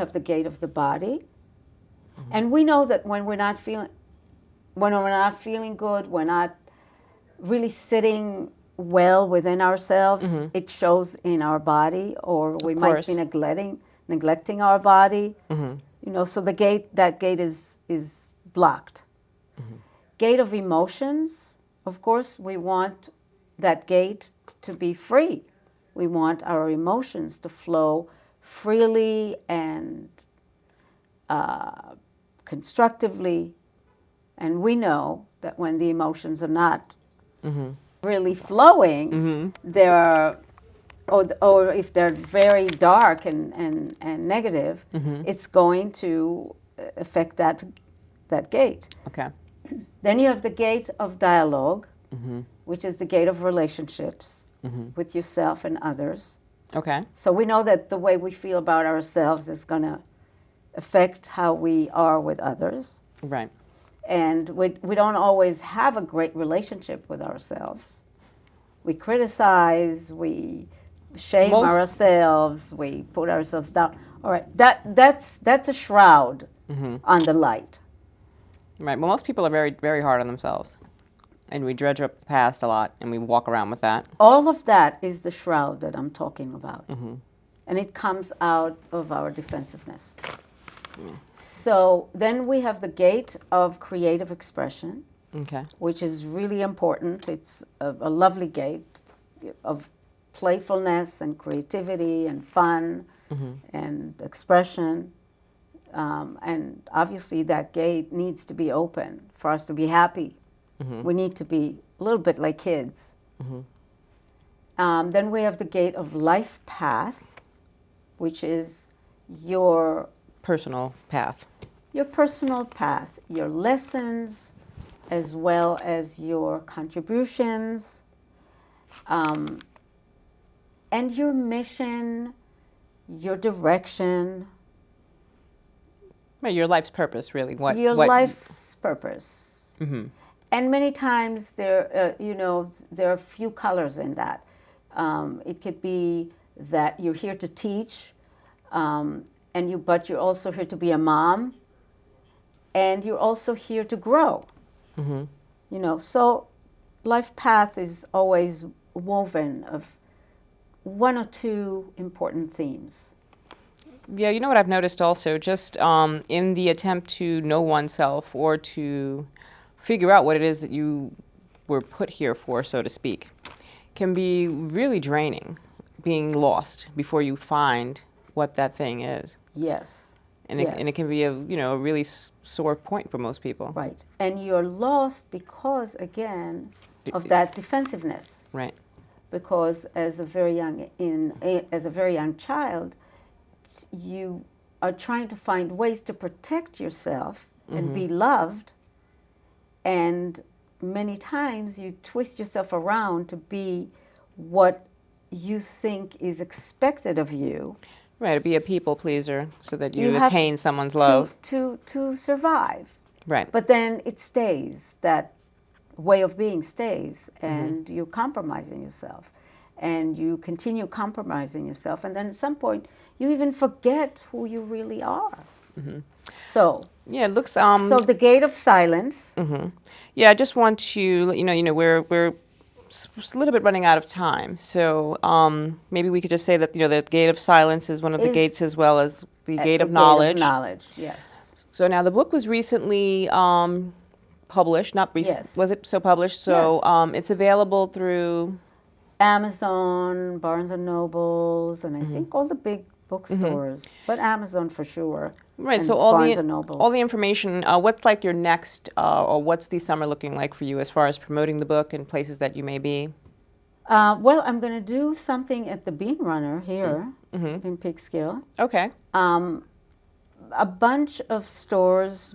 have the gate of the body. And we know that when we're not feeling good, we're not really sitting well within ourselves, it shows in our body, or we might be neglecting our body. So that gate is blocked. Gate of emotions, of course, we want that gate to be free. We want our emotions to flow freely and constructively. And we know that when the emotions are not really flowing, or if they're very dark and negative, it's going to affect that gate. Okay. Then you have the gate of dialogue, which is the gate of relationships with yourself and others. Okay. So we know that the way we feel about ourselves is going to affect how we are with others. Right. And we don't always have a great relationship with ourselves. We criticize, we shame ourselves, we put ourselves down. All right, that's a shroud on the light. Right. Well, most people are very, very hard on themselves. And we dredge up the past a lot, and we walk around with that. All of that is the shroud that I'm talking about. And it comes out of our defensiveness. So then we have the gate of creative expression, which is really important. It's a lovely gate of playfulness and creativity and fun and expression. And obviously that gate needs to be open for us to be happy. We need to be a little bit like kids. Then we have the gate of life path, which is your personal path. Your personal path, your lessons, as well as your contributions, and your mission, your direction. Right, your life's purpose, really. Life's purpose. And many times there are a few colors in that. It could be that you're here to teach, but you're also here to be a mom, and you're also here to grow. So life path is always woven of one or two important themes. Yeah, you know what I've noticed also, just in the attempt to know oneself or to figure out what it is that you were put here for, so to speak, can be really draining, being lost before you find what that thing is. Yes. And it can be a really sore point for most people. Right. And you're lost because, again, of that defensiveness. Right. Because as a very young child, you are trying to find ways to protect yourself and be loved. And many times you twist yourself around to be what you think is expected of you. Right, to be a people pleaser so that you attain someone's love. To survive. Right. But then it stays, that way of being stays, and you're compromising yourself. And you continue compromising yourself, and then at some point you even forget who you really are. So yeah, it looks so the gate of silence. Yeah, I just want to let you know, we're a little bit running out of time. So maybe we could just say that the gate of silence is one of the gates, as well as the gate of knowledge. Gate of knowledge, yes. So now the book was recently published. Not recent. Yes. Was it so published? So yes. It's available through Amazon, Barnes and Nobles, and I think all the big bookstores, but Amazon for sure. Right. And so Barnes and Nobles. all the information. What's like your next, or what's the summer looking like for you as far as promoting the book and places that you may be? Well, I'm going to do something at the Bean Runner here in Peekskill. Okay. A bunch of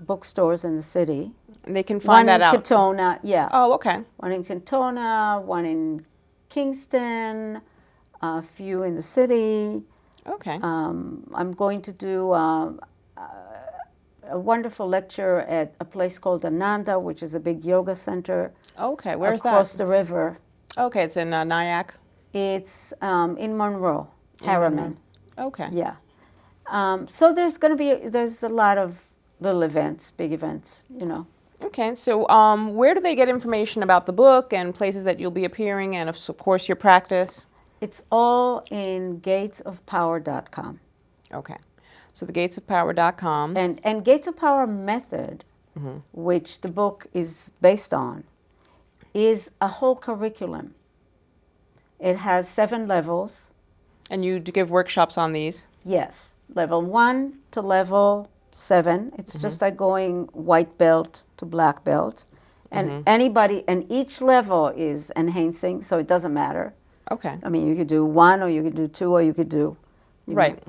bookstores in the city. And they can find that out. One in Katona, yeah. Oh, okay. One in Katona, one in Kingston, a few in the city. Okay. I'm going to do a wonderful lecture at a place called Ananda, which is a big yoga center. Okay, where's that? Across the river. Okay, it's in Nyack? It's in Monroe, Harriman. Okay. Yeah. So there's a lot of little events, big events, you know. Okay, so where do they get information about the book and places that you'll be appearing and, of course, your practice? It's all in gatesofpower.com. Okay, so the gatesofpower.com. And Gates of Power method, which the book is based on, is a whole curriculum. It has 7 levels. And you do give workshops on these? Yes, level 1 to level 7. It's just like going white belt to black belt. And and each level is enhancing, so it doesn't matter. Okay. I mean, you could do 1 or you could do 2 or you could do... Right.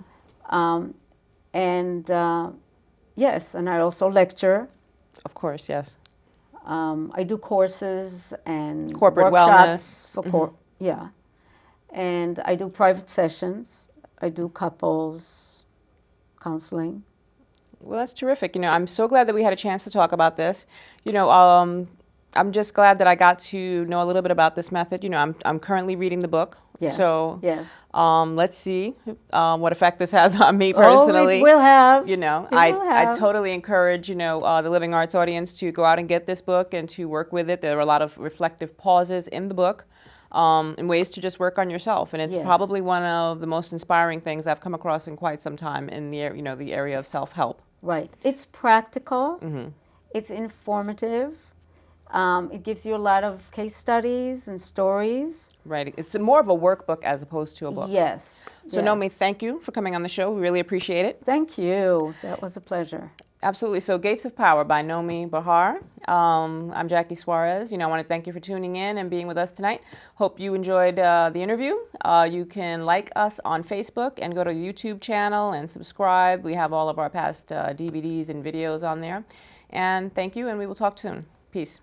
Yes, and I also lecture. Of course, yes. I do courses and Corporate workshops wellness. for yeah. And I do private sessions. I do couples counseling. Well, that's terrific. You know, I'm so glad that we had a chance to talk about this. You know, I'm just glad that I got to know a little bit about this method. You know, I'm currently reading the book. Yes. So yes. Let's see what effect this has on me personally. Oh, it will have. You know, It will I have. totally encourage, you know, the Living Arts audience to go out and get this book and to work with it. There are a lot of reflective pauses in the book and ways to just work on yourself. And it's Yes. probably one of the most inspiring things I've come across in quite some time in the, you know, the area of self-help. Right. It's practical. It's informative. It gives you a lot of case studies and stories. Right. It's more of a workbook as opposed to a book. Yes. So, yes. Nomi, thank you for coming on the show. We really appreciate it. Thank you. That was a pleasure. Absolutely. So, Gates of Power by Nomi Bachar. I'm Jackie Suarez. You know, I want to thank you for tuning in and being with us tonight. Hope you enjoyed the interview. You can like us on Facebook and go to the YouTube channel and subscribe. We have all of our past DVDs and videos on there. And thank you, and we will talk soon. Peace.